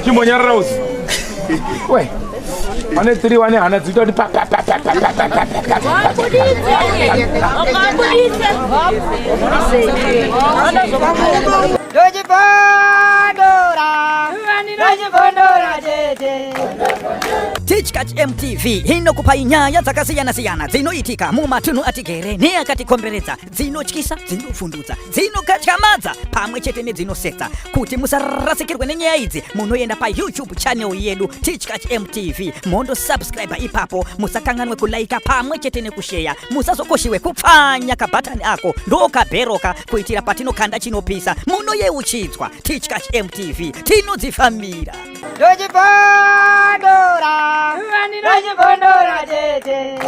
Chimonya Rose. Wait. Ane 3 wane hana dzito pa. Teachcat MTV inokupa inyaya dzakasiyana-siyana dzinoitika mumatunhu atigere neakatikomberedza, dzinotyisa, dzinofundutsa, dzinokatyamadza pamwe chete nedzinosetsa. Kuti musarasikirwe nenyaya idzi, munoenda pa YouTube channel yedu Teachcat MTV, mondo subscribe ipapo, musakanganwe kulaika pamwe chete nekushare, musazokoshiwe kupfanya kabhatani ako ndokabheroka kuitira patinokanda chinopisa munoyeuchidzwa. Teachcat MTV tinodzifamira. Rajibondora Chete.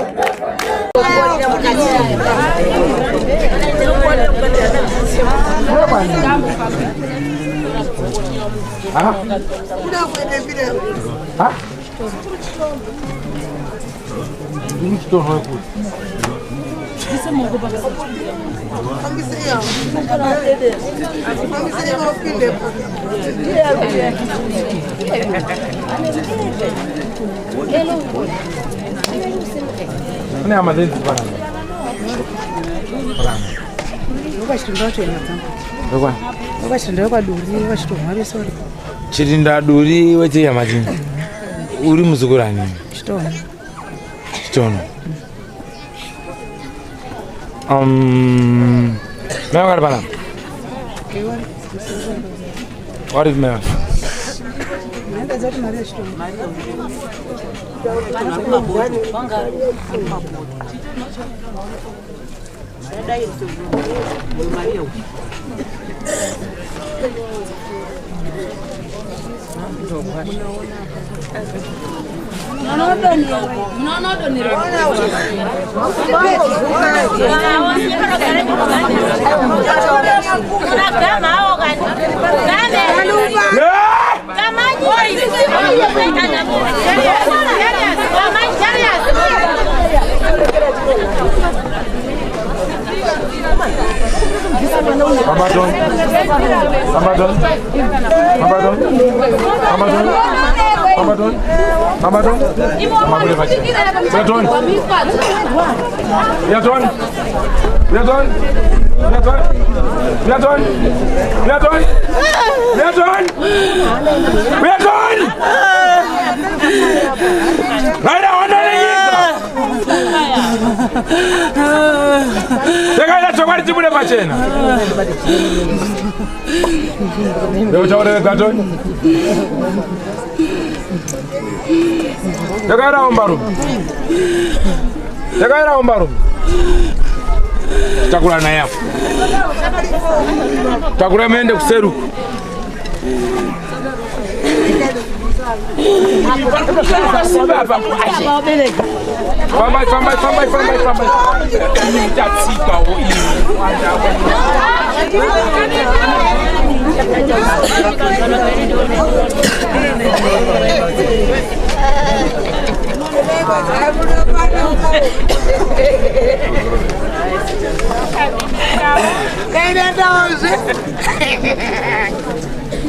Chirinda duri wete ya majini. Uri muzukurani. Chitono. Mewa kada bana. What is mewa? Takula na yafu. Takula mende kuseru.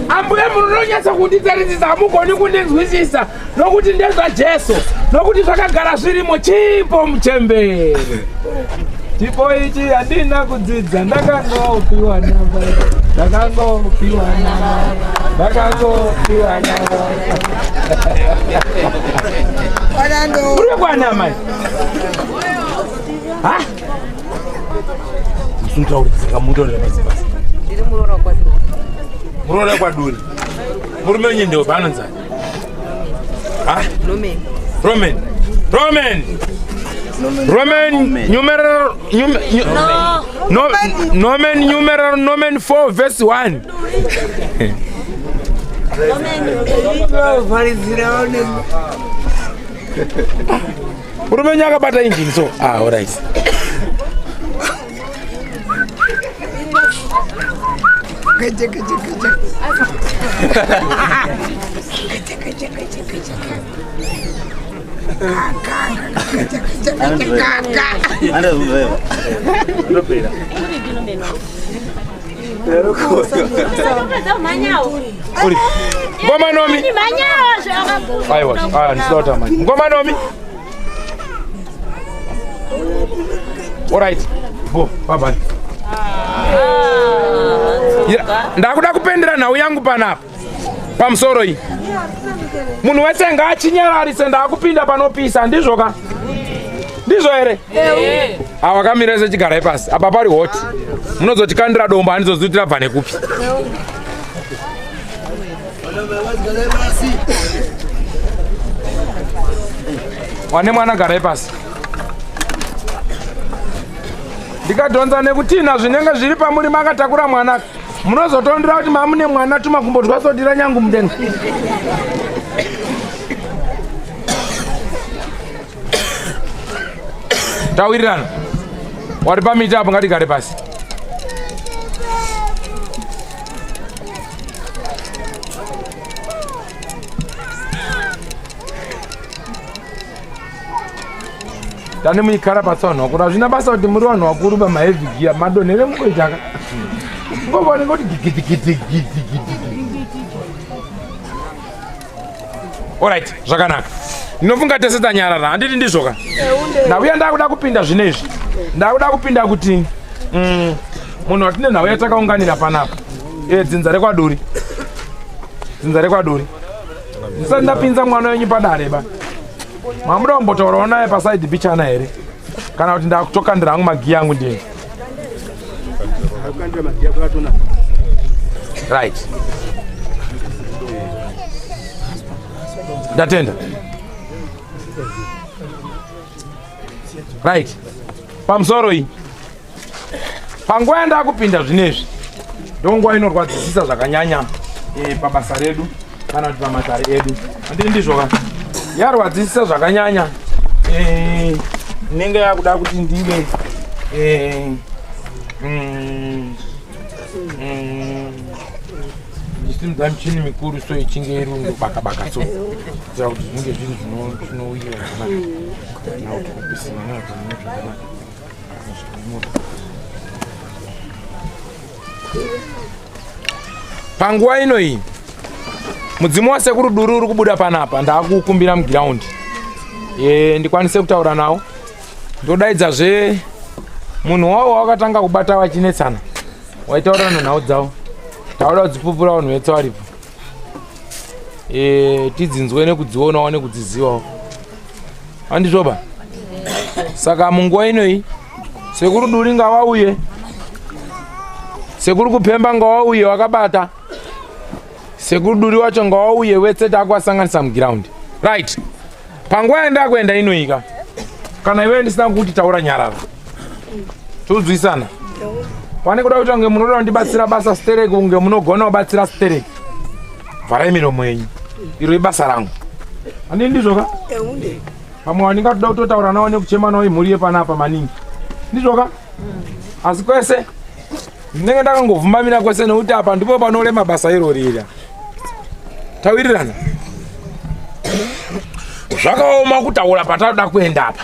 Ambuye munonyatsa kunditarisisa mukoni kundinzwisisa nokuti ndezva Jesu nokuti zvakagara zvirimo chipo muchembere. Chipo ichi handina kudzidza ndakangopiwa namba. Uri kwana mai? Ha? Msuntauridzika mundorera mazibasa. Ndiri murora kwaduri. Murora kwaduri. Murume wenye ndio bananza. Ha? Roman numeral Nomen 4 verse 1. Roman yakabata engine so all right. Ngoma nomi. Aiwa, nisota manje. Ngoma nomi. Alright. Bo, baba. Ndakuda kupendera nhau yangu panapa. Pamusoro iyi. Munhu wese ngachinyararise ndakupinda panopisa ndizvoka. Ndizvo ere? Awa kamira sechigara pasi. Apa pari hot. Munozochikandira domba andizozvitira bva nekupi. Wane mwana gara pasi. Ndikadhonza nekutina zvinenge zviri pamuri makatakura mwana. Munozotondera kuti mamune mwana tumakumbo twasodira nyangu mudenga. Tawirirana. Wari pamiti apo ngatigare pasi. Tane muikara patsano kuti zvina basa kuti muri vanhu vakuru pamaheavy gear madonhere mukoitaka. Ngobone ngoti gigiti. Alright, zvakanaka. Ndinofunga tese tanyarara, handiti ndizvoka. Ndauya ndakuda kupinda zvinezvi. Ndakuda kupinda kuti munhu watine nhau yatakaunganira panapa. Dzinza rekwaduri. Ndisati ndapinza mwana wenyu padare ba. Mamuda kumbotaurawo naye paside bichana here. Kana kuti ndakutokandira hangu magiya angu ndiye. Right. Ndatenda. Right. Pamusoro iyi. Panguva ndakupinda zvinezvi. Ndonguva inorwadzisisa zvakanyanya pabasa redu kana kuti pamatare edu. Handiti ndizvoka. Yarwadzisisa zvakanyanya. Nenge yakuda kuti ndive ndisimudza michini mikuru so ichinge irungu baka so. Kuitira kuti zvinge zvinhu zvinouyiwa zvakanaka. Panguva ino iyi mudzimu wasekuru duru uri kubuda panapa ndakukumbira mugiraundi. Ndikwanise kutaura nawo. Ndodaidzazve munhu wawo wakatanga kubata wachinetsana. Waitaura nhau dzavo. Tauda kudzipupura vanhu vethu varipo. Tidzinzwe nekudzionawo nekudzizivawo. Handizvoba? Saka munguva inoyi sekuru duri ngavauye. Sekuru kupemba ngavauye wakabata. Sekuru duri wacho ngavauye wetse takwasanganisa mugiraundi. Right. Panguva yandakuenda inoika. Kana iwe ndisina kuti taura nyarara. Tuzwisana. Pane kuda kuti unge munoda kundibatsira basa stereki unge munogona kubatsira stereki. Vharai miromo yenyu. Iro ibasa rangu. Handiti ndizvoka? Pamwe wandingatoda kutotaura nawo nekuchema nawo imhuri yepanapa maningi. Ndizvoka? Asi kwese ndinenge ndakangovhumbamira kwese nekuti apa ndipo panorema basa irori iri. Tawirirana. Zvakaoma kutaura patauda kuenda apa.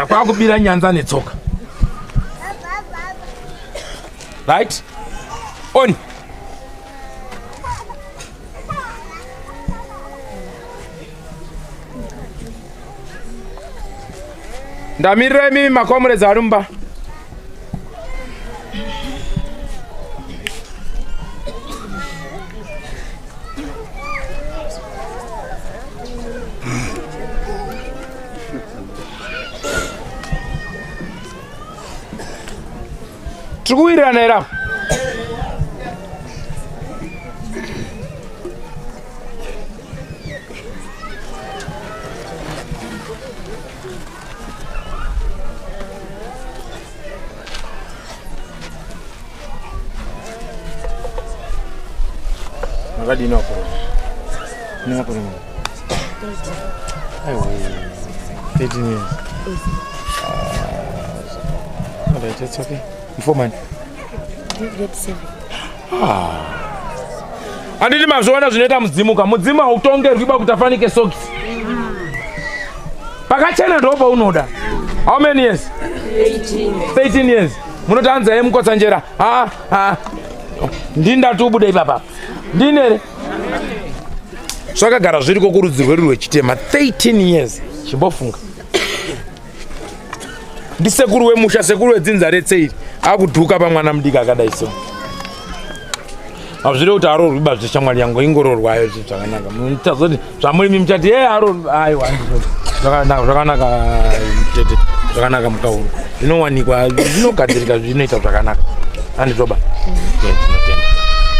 Kwakubira nyanza netsoka. Right? On. Ndamirira mimi makomrades arumba. Tukuwirirana era. Nakadini wako. Ningako nini? Aiwa. 13 years. Alright, it's okay. Before man. Grade 7. Anditi mazvoona zvinoita mudzimuka. Mudzimu hautongerwi kuti afanike socks. Pakachena ndopa unoda. How many years? 18 years. Munotanza yemukotsanjera. Ndinda tubude ipapa. Ndinere. Swakagara zviri kokurudzirwe rwechitema 13 years. Chimbofunga. Ndisekuru wemusha sekuru wedzinza retseiri. Akudhuka pamwana mudika akadai so. Azvire kuti aro riba zveshamwari yangu ingororwayo zvakanaka. Mutazoti zvamuri mimuchati aro aiwa. Zvakanaka Chete. Zvakanaka mukauru. Zvinowanikwa zvinogadzirika zvinoita zvakanaka. Anditoba.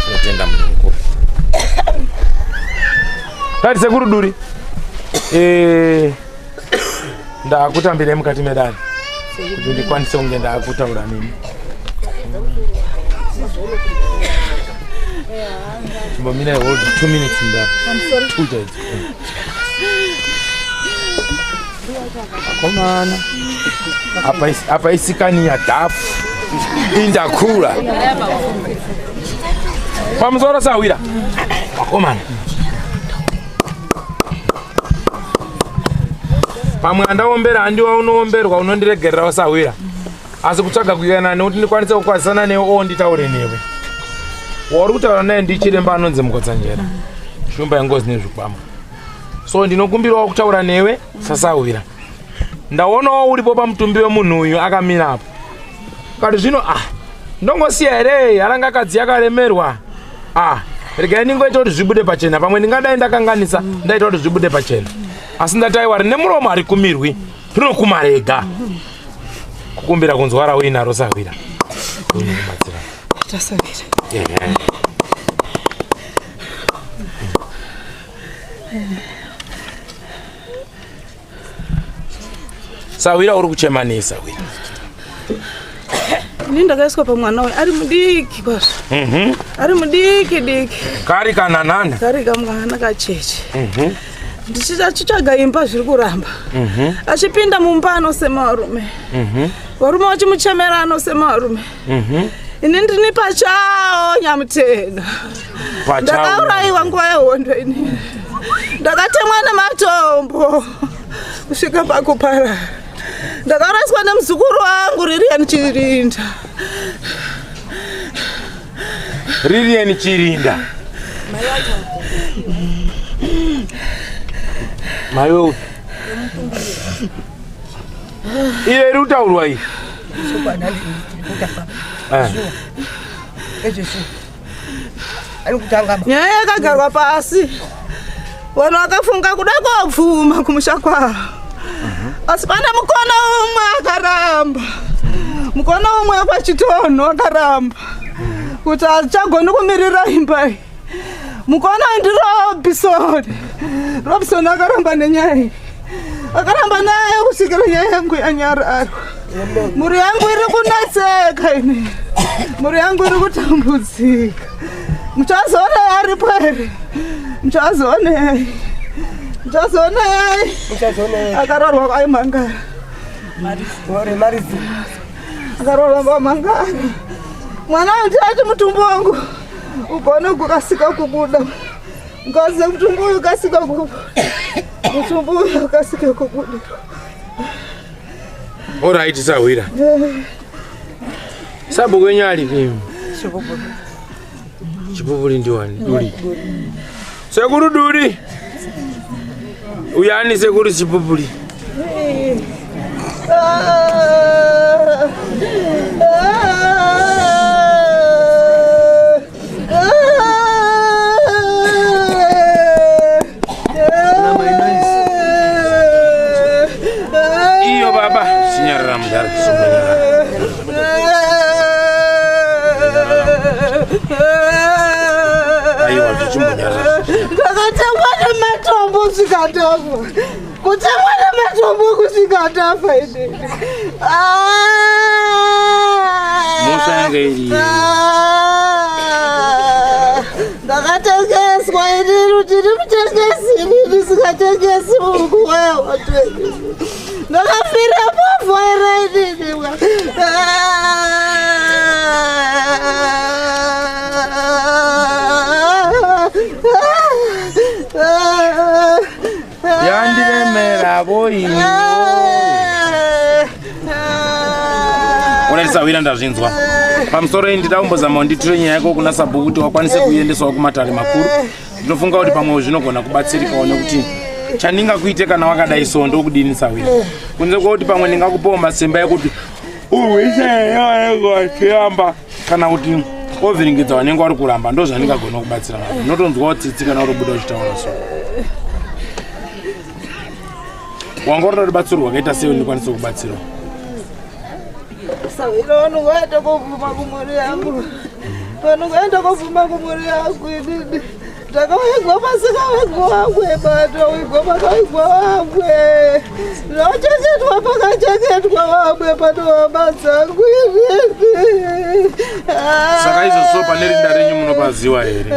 Tinotenda mukuru. Tati sekuru duri. Ndakutambire mukati medani. Kuti ndikwanise kunge ndakutaura nini. Chimbomira hold 2 minutes nda. I'm sorry. Komana. Apa isikani ya dafu. Indakura. Pamzora sawira. Komana. Pamwe andaombera handiwa unoomberwa unondiregerera wasawira. Asi kutsvaga kuiyana nekuti ndikwanise kukwazisana newe nditaure newe. Wari kutaura naye ndichiremba anonzi Mukodzanjera. Shumba yengozi nezvikwama. So ndinokumbirawo kutaura newe sasawira. Ndaonawo uripo pamutumbi wemunhu uyu akamira apo. Kati zvino ndongosiya here aranga akadzi yakaremerwa. Regai ndingoita kuti zvibude pachena. Pamwe ndingadai ndakanganisa ndaita kuti zvibude pachena. Asi ndataiwa nemuromo ari kumirwi. Tinokumarega. Kukumbira kunzwara uinaro sawira. Unokubatsira. Tasawira. Sawira uri kuchemanisa wira. Ndakaiswa pamwana we ari mudiki kwazvo. Ari mudiki. Kari kananana. Kari kamwana kacheche. Ndichitsvaga imba zviri kuramba. Achipinda mumba anosema varume. Varume vachimuchemera anosema varume. Ini ndini pachao Nyamutenga. Ndakaurayiwa nguva yehondo ini. Ndakatemwa nematombo kusvika pakuparara. Ndakaraswa nemuzukuru wangu Lilian Chirinda. Lilian Chirinda. Mayo. Ile rutaurwa hii. Nyaya yakagarwa pasi. Vanhu vakafunga kuda kopfuma kumusha kwavo. Asi pane mukona umwe akaramba. Mukona umwe wepachitono akaramba. Kuti achagoni kumirira imba iyi. Mukona ndi Robson akaramba nenyaya iyi. Akaramba naye kusvikira nyaya yangu yanyarara. Mhuri yangu iri kunetseka ini. Mhuri yangu iri kutambudzika. Muchazoona aripo here. Muchazoona. Akarorwa kwa Mangara. Akarorwa kwa Mangara. Mwana ndati mutumbo wangu ugone kukasika kubuda. Ngazi mutumbo uyu ukasika kubuda. Mutumbo uyu ukasika kubuda. Alright, sawira. Sabu kwenyali kimi. Chipupuli ndiwani. Duri. Sekuru duri. Uyani sekuru chipupuli. Iyo baba sinyarra mudar sumanya. Ayo wachichumbunyara. Ndakatemwa nematombo sikatafa. Kutemwa nematombo kusikatafa ini. Musa yangeiri. Ndakatengeswa ini rutini mutengesi ini sikatengesi munguva yehondo. Ndakafira pofu here ini. Yandiremera boyi. Unalisawira ndazvinzwa. pamusoro nditakumbozama nditire nyaya yako kuna sabhuku kuti wakwanise kuendesawo kumatare makuru. Ndinofunga kuti pamwe zvinogona kubatsirikawo nekuti chandingakuite kana wakadai so ndokudini sawira. Kunze kwekuti pamwe ndingakupawo masimba ekuti uiseyaegotiamba kana kuti ovhiringidza vanenge vari kuramba ndo zvandingagona kubatsira navo. Notonzwawo tsitsi kana uri kubuda uchitaura so. Wanga uri rubatsiro rwakaita sei ndikwanise kubatsirawo? Sawira vanongoenda kovhuma kumwari yangu. Vanongoenda kovhuma kumwari yangu inini. Ndakawaigwa pasika waigwa wangu ebato, waigwa pakaigwa wangu. Ndakachengetwa pakachengetwa wangu ebato wamadzangu inini. Saka izvozvo pane rinda renyu munopaziva here?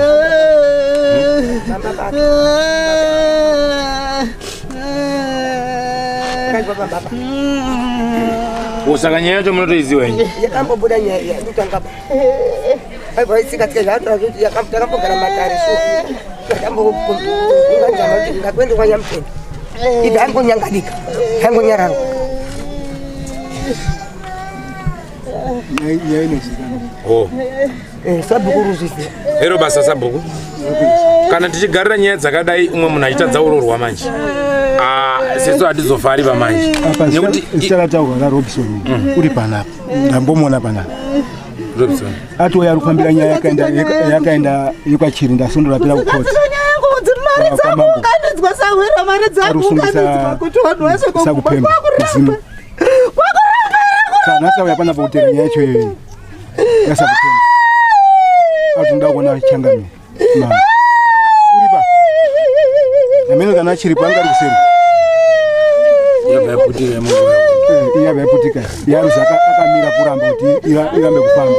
Saka nyaya yacho munotoiziva henyu? Yakambobuda nyaya ndotanga. Aibvaisika tkezvatora kuti yakambogara matare so. Yakambogara ndakwenda kwa Nyamuteni. Ibe angonyangadika. Angonyararo. Nyaya inozikana. Oh. Sabhuku ruzvisi. Ero basa sabhuku. Kana tichigarira nyaya dzakadai umwe munhu achitadza urorwa manje. Seso hatizofari pamanje. Nekuti ichakataurwa naRobinson uri panapa. Ndambomona panapa. Robinson ati ari kufambira nyaya yakaenda yekwachiri ndasondora pera kukoti. Nasauya panapa kutera nyaya yacho iyoyo yasakutenda. Ati ndakuona changamira mama uripa amene kana achiri panga ari kuseri yabaputika mungu yabaputika yaruza akamira kuramba kuti irambe kufamba.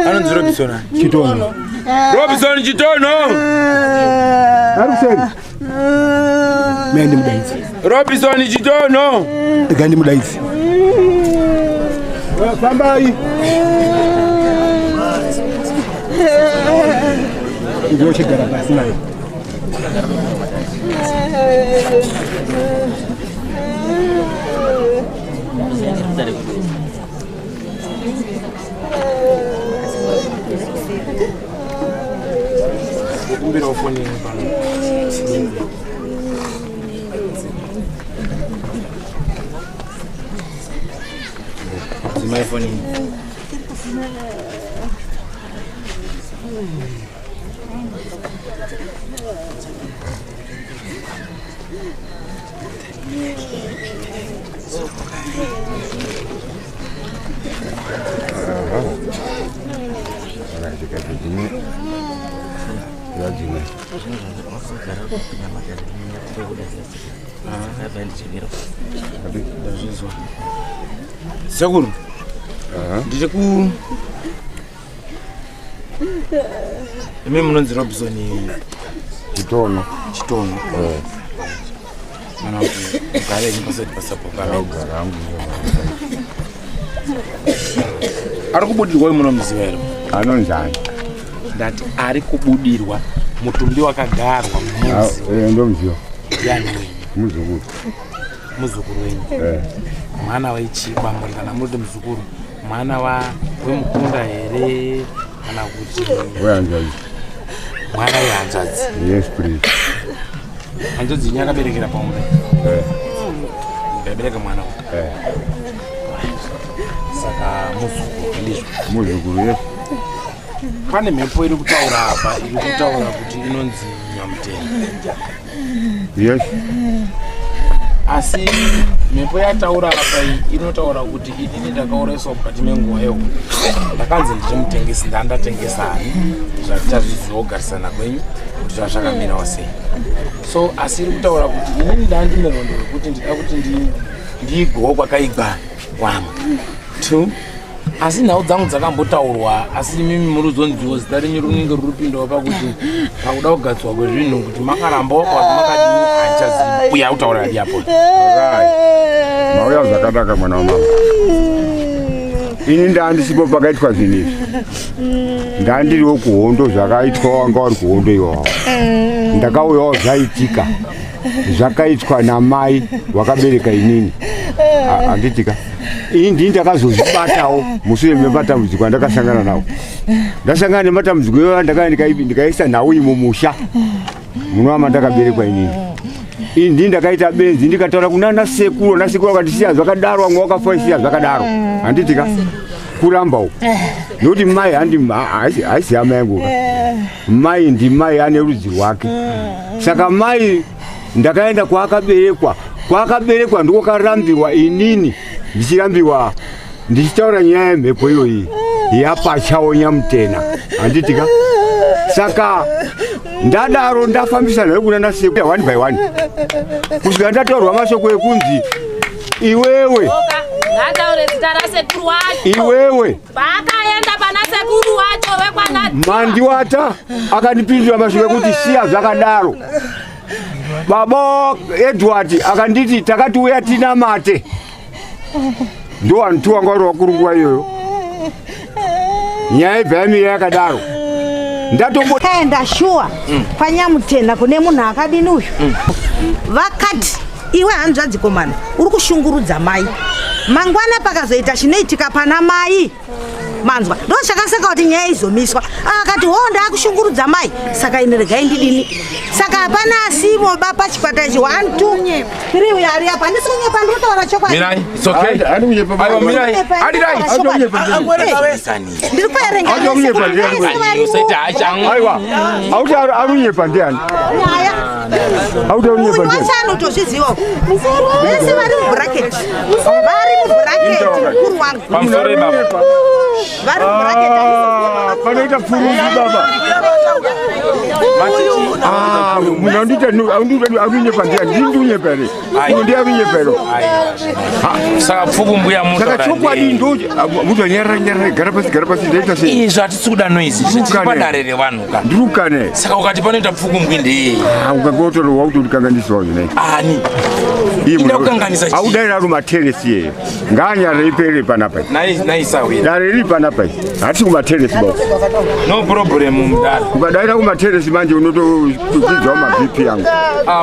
Anonzi Robinson Chitono. Robinson Chitono ari kuseri mende mudaidzi Robinson Chitono gandi mudaidzi fambai ndochigara pasi naye. kumbira ufoni pano my phone. Seguro. Ndije ku mimi munonzi Robinson Chitono. Mana kare ngipasati pasapo kare Garangu. Ari kubudirwa munomuziva ero? Anonzani. Ndati ari kubudirwa mutumbi wakagarwa muzi. Ndomziva. Yani Muzukuru. Muzukuru wenyu. Mwana waichikwa kana muri muzukuru. Mwana wemukunda here kana kuti Wehanzadzi. Mwana wehanzadzi. Yes please. Hanzadzi nyakaberekera paumwe. Ndabereka mwana. Saka muzukuru ndizvo. Muzukuru yes. Pane mhepo iri kutaura apa iri kutaura kuti inonzi Nyamuteni. Yes. Asi mhepo yataura apa inotaura kuti ini ndakauraiswa mukati menguva yehu. Ndakanzi ndichimutengesi ndandatengesa hani zvatichazvizogarisana kwenyu kuti zvazvakamirawo sei. So asi iri kutaura kuti inini ndandine rwendo rwekuti ndida kuti ndiigowo kwakaigwa wamwe. 2 asi nhau dzangu dzakambotaurwa asi mimi muruzonziwo zita renyu runenge ruripindawo pakuti pakuda kugadzwa kwezvinhu kuti makarambawo kuti makadini handichazivi uya kutaura hadi apo. Mauya zvakanaka mwana wamama. Ini ndandisipo pakaitwa zvinhu izvi. Ndandiriwo kuhondo zvakaitwa wanga uri kuhondo iwawo. Ndakauyawo zvaitika. zvakaitwa namai wakabereka inini. Anditika indi ndakazozvibatawo mushure mematambudziko andakasangana nawo. Ndasangana nematambudziko iwayo ndikaisa nhau imo musha munowama ndakaberekwa inini. Indi ndakaita benzi ndikataura kunana sekuru, nasekuru akatisiya zvakadaro, vamwe wakafoisiya zvakadaro. Anditika kurambawo nokuti mai haisi hama yangu. Mai ndimai ane rudzi rwake. Saka mai ndakaenda kwakaberekwa ndokarambirwa inini ndichirambiwa ndichitaura nyaya yemhepo iyoyi yapachawo Nyamutena. Anditika saka ndadaro ndafambisana nekunana sekuru 1 by 1 kusvika ndataurwa mashoko ekunzi iwewe pakaenda pana sekuru wacho wekwana mandiwata akandipindura mashoko ekuti siya zvakadaro. Baba Edward akanditi takati uya tina mate. Ndo antu wanga uri wakuru nguva iyoyo. Nyaya ibva yamira yakadaro. Kaenda shuwa kwa Nyamutena kune munhu akadini uyu. Vakati iwe hanzvadzi komana uri kushungurudza mai. Mangwana pakazoita chinoitika pana mai. Manzwa ndo zvakasaka kuti nyaya izomiswa. Akati ndakushungurudza mai saka ine regai ndidini. Saka hapana asivo bapa chikwata ichi 1 2 3 uya ari apa ndisinyepa ndotaura chokwadi. Mirai, it's okay. Aiwa Mirai, adirai. Ndiri kuerenga. Aiwa, arunyepa ndiani? Nyaya. Aunyepa ndiani? Wasano tozviziva. Vese vari mubracket. Vari mubracket mukuru wangu. Pamsore baba. Vari mubracket. Panoita furuzi baba. Munandita arunyepa ndiani? Ndinyepa ere. Ndi arunyepa ero. Saka pfuku mbuya muto. Saka chokwadi ndoje muto nyara gara pasi ndaita sei. Izvi hatisuda noise. Zvichipadare revanhu ka. Ndurukane. Saka ukati panoita pfuku mbwindi. Ukangotorwa kuti ndikanganiswa zvine. Ani. Ida kukanganisa chi. Audaira ru matenesi ye. Nganya reipere panapa. Naisa we. Dare ri panapa. Hati kuma tenesi bo. No problem mudala. Ukadaira kuma tenesi manje unotokudzwa ma BP yangu.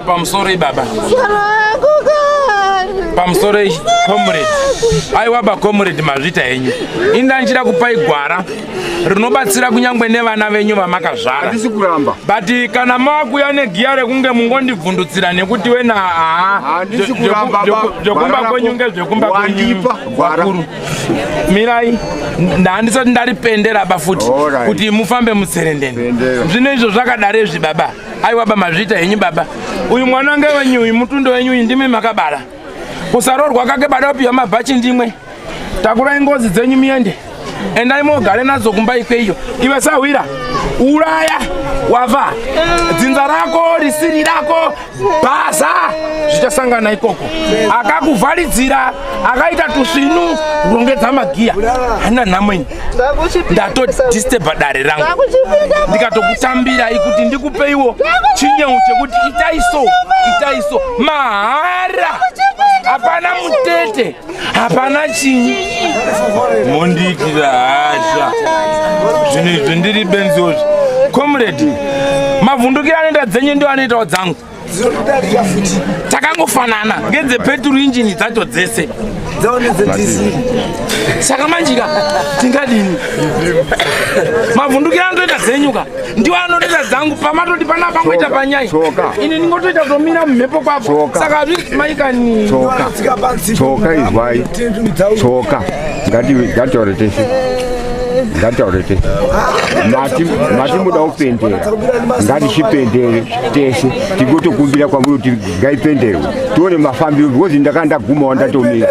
Pamsore baba. Pamsore comrade. Aiwa ba comrade mazvita henyu. Indanchira kupai gwara rinobatsira kunyangwe nevana venyu vamakazvara. Handisi kuramba. But kana makuya negiya rekunge mungondibvundutsira nekuti wena handisi kuramba zvekumba kwenyu ngezvekumba kwenyu. Gwara. Mirai ndandisati ndaripendera bafuti kuti mufambe mutserendeni. Zvino izvo zvakadare zvi baba. Aiwa ba mazvita henyu baba. Uyu mwana ngewenyu uyu mutundo wenyu ndimi makabara. Kusarorwa kake bada kupiwa mabhachi ndimwe. Takurai ngozi dzenyu miende. Endai mogare nadzo kumba ikweyo. Iwe sawira uraya wava dzinza rako risiri rako bhaza zvichasangana ikoko. Akakuvharidzira akaita tusvinu rongedza magiya. Hana namweni ndatodisturba dare rangu ndikatokutambirai kuti ndikupeiwo chinyeu chekuti itaiso mahara. Hapana mutete, hapana chinyi. Monditira hasha. Zvinhu ndiri benzozvi. Comrade, mavhundukira anoita dzenyu ndio anoitawo dzangu. Takangofanana ngedze petrol engine dzacho dzese. Saka manjika tingadini? Mavhundukira anoita dzenyuka ndio anoita dzangu pamatoti pana pangoita panyai. Ini ningotoita zomira mumhepo kwapo. Saka zvisi maikani. Tsoka izwai. Tsoka. Ngataure tese. Mati muda kupendera. Ngatichipendere tese. Tigotokumbira kwamuri kuti ngaipenderwe. Tione mafambiro because ndakandaguma ndatomira.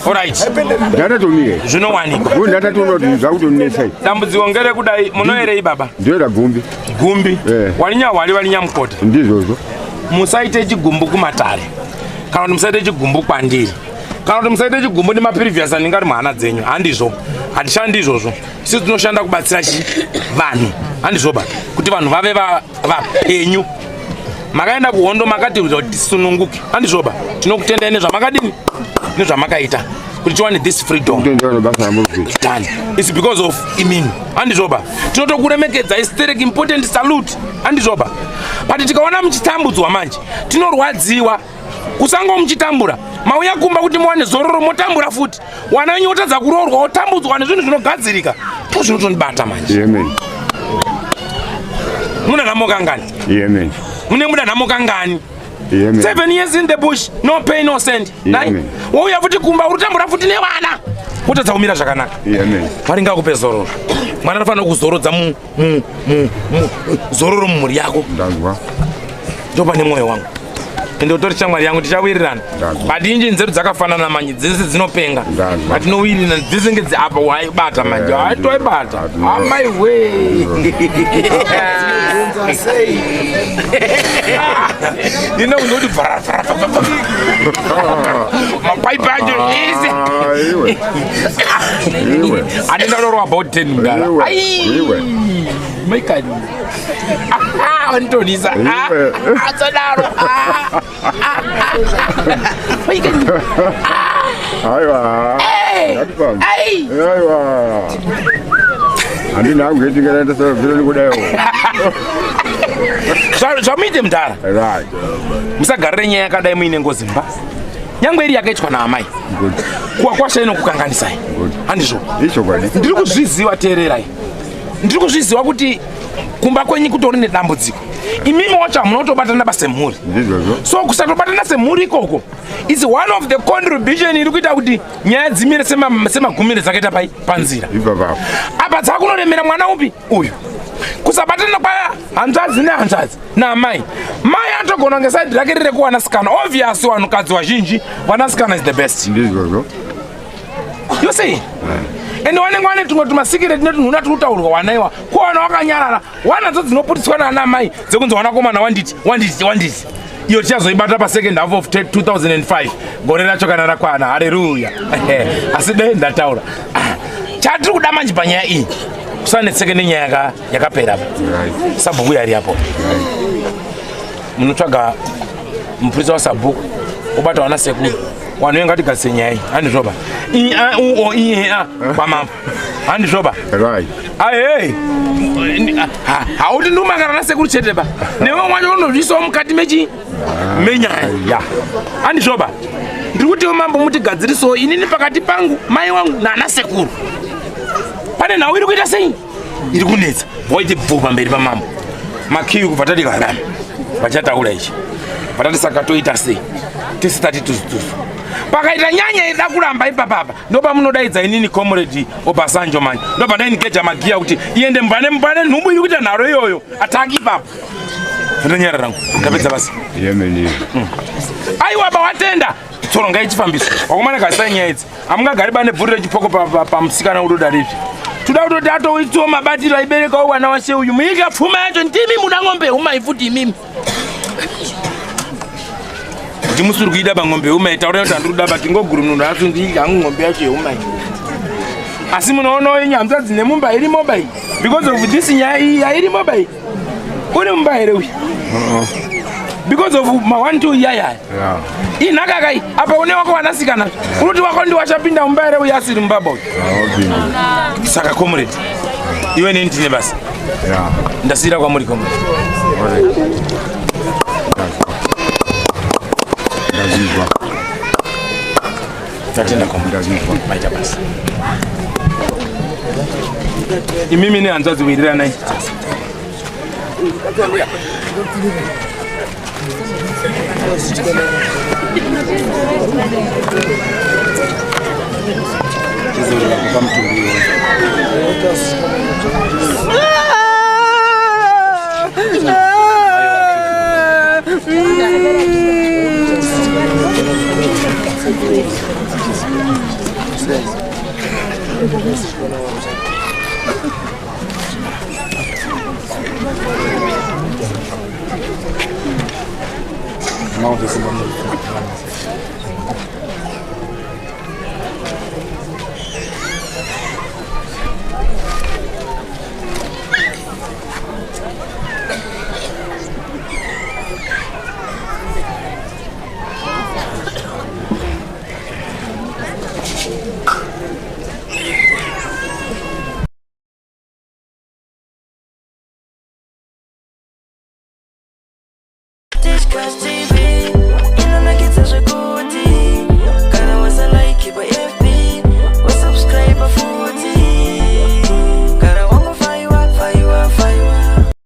Alright. Ndatatomira. Zvinowanikwa. Uyu ndatatomira kuti zvakutonesai. Dambudziko ngere kudai munoerei baba? Ndoera gumbi. Gumbi. Walinya mukota. Ndizvozvo. Musaite chigumbu kumatare. Kana kuti musaite chigumbu kwandiri. Kana kuti musaite chigumbu nemaprevious anenge ari muhana dzenyu. Handizvo. Handishandi izvozvo. Sisi tinoshanda kubatsira vanhu. Handizvo baba. Kuti vanhu vave vapenyu. Makaenda kuhondo makati kuti tisununguke. Handizvo baba. Tinokutendai nezvamakadini nezvamakaita. Kuti tiwane this freedom. Done. It's because of imini. Handizvo baba. Tinotokuremekedzai stereki important salute. Handizvo baba. Pati tikaona muchitambudzwa manje tinorwadziwa. Kusango muchitambura mauya kumba kuti muwane zororo motambura futi. Wana nyotadza kuroorwa otambudzwa nezvinhu zvinogadzirika. Zvinotondibata manje. Amen. Muna namoka ngani? Amen. Mune muda namoka ngani? Amen. 7 years in the bush, no pay no send. Nai. Wauya futi kumba urutambura futi nevana. Kutadza kumira zvakanaka. Amen. Maringa kupe zororo. Mwana anofanira kuzorodza zororo mumhuri yako. Ndazwa. Ndopa nemwoyo wangu. Ende utori shamwari yangu tichawirirana. Badinji nzeru dzakafanana manje dzese dzinopenga. Batinowirirana dzese ngedzi apa waibata manje. Atoibata. Amai we. Ndina unoti vara. Mapaipi acho ese. Iwe. Adenda loro about 10 mudala. Iwe. Make it. Antonisa. Atsadaro. Aiwa. Aiwa. Andina ngetingerenda so vile kudayo. Zvamite mudara. Right. Musagarire nyaya yakadai muine ngozi mba. Nyangwe iri yakaitwa naamai. Kuwakwasha inokukanganisai. Handizvo. Icho kwadi. Ndiri kuzviziva teererai. Ndiri kuzviziva kuti kumba kwenyu kutori nedambudziko. Imimi wacho munotobatana basemhuri. So kusatobatana semhuri ikoko is one of the contribution iri kuita kuti nyaya dzimire semagumire dzakaita panzira. Apa dzakunoremera mwana upi uyu. Kusabatana kwa hanzvadzi nehanzvadzi naamai. Mai atogona ngesaidi rake riri kuwanasikana. Obviously vanhukadzi vazhinji vanasikana is the best. You see? Ende wanenge wane tumwe tumasikireti netunhuna turutaurwa wanaiwa kuwana wakanyarara wanadzo dzinoputiswa naana mai dzekunzi wanakomana wanditi. Iyo tichazoibata pa2nd half of 2005 gore racho kana rakwana. Haleluya. Asi dai ndataura chatiri kuda manje panyaya iyi kusanetseke nenyaya yakapera apa sabhuku yari apo. Munotsvaga mupurisa wasabhuku ubata wana sekuru wanoenga tigadzise nyaya iyi. Handizvoba kwamambo. Handizvoba hey. Hauti ndumangana nasekuru Chete ba newe mwacho unozviisawo mukati menyaya. Handizvoba ndiri kutiwo mambo mutigadzirisawo inini pakati pangu mai wangu naanasekuru. Pane nhau iri kuita sei iri kunetsa voiti bvu pamberi pamambo. Makiyu kubva tatikarame vachataura ichi vatasaka toita sei tisitati tuzutuzu. Pakaita nyanya ida kuramba ipapapa ndopa munodaidza inini comrade Obasanjo manje ndopa ndainigeja magiya kuti iende mbane nhumbu iri kuita nharo iyoyo ataki ipapa. Ndonyara rangu ndapedza basi. Aiwa bawatenda tsoronga ichifambiswa wakomana kasai nyaya idzi amungagari bane bvuri rechipoko pamusikana udoda ripi. Tuda kutoti atoitsawo mabatiro aiberekawo wana washe uyu muika pfuma yacho ndimi muda ng'ombe umai futi imimi. Ndimusuri kuida bang'ombe umai taura kuti andiri kuda bati ngogurununu asi ndii hangu ng'ombe yacho yeumai. Asi munoona inyanzva dzine mumba irimo bai because of this nyaya iyi hairimo bai. Uri mumba here uyu because of ma1 2 yaya. Inhaka kai apa une wako wanasikana unoti wako ndi wachapinda mumba here uyu asiri mubaba uyu. Saka comrade iwe nini tine basi ndasira kwamuri comrade. Tatenda comrade maita basi. Imimi nehanzvadzi wirirana nai. Não,